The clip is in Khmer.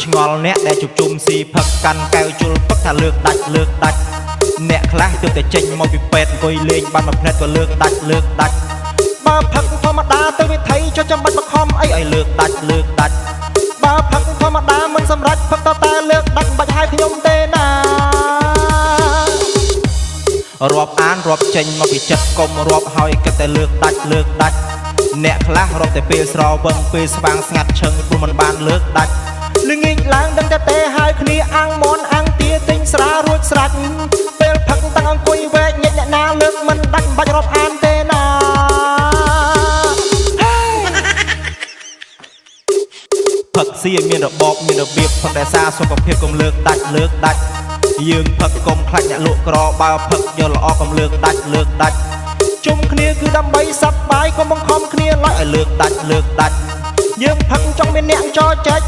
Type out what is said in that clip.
ឆ្ងល់អ្នកដែលជុំជុំស៊ីផឹកកាន់កែវជុលផឹកថាលើកដាច់អ្នកខ្លះទើបតែចេញមកពីពេទ្យអង្គុយលេងបានមួយផ្លែក៏លើកដាច់បើផឹកធម្មតាទៅវិថីចុះចាំបាច់បខំអីឲ្យលើកដាច់បើផឹកធម្មតាមិនសម្រេចផឹកតែលើកដាច់បាច់ឲ្យខ្ញុំទេណារាប់អានរាប់ចេញមកពីចិត្តកុំរាប់ហើយគិតតែលើកដាច់អ្នកខ្លះរាប់តែពេលស្រវឹងពេលស្វាងស្ងាត់ឈឹងព្រោះមិនបានលើកដាច់ល្ងាចឡើងដឹងតែទេហើយគ្នាអាំងមន់អាំងទាទិញស្រារួចស្រេចពេលផឹកតាំងអង្គុយវែកញិចអ្នកណាលើកមិនដាច់បាច់រាប់អានទេណាផឹកស៊ីឲ្យមានរបបមានរបៀបផឹកតែសារសុខភាពកុំលើកដាច់យើងផឹកកុំខ្លាចអ្នកលក់ក្របើផឹកយកល្អកុំលើកដាច់ជុំគ្នាគឺដើម្បីសប្បាយកុំបង្ខំគ្នាឡើយឲ្យលើកដាច់យើងផឹកចង់មានអ្នកចោចែក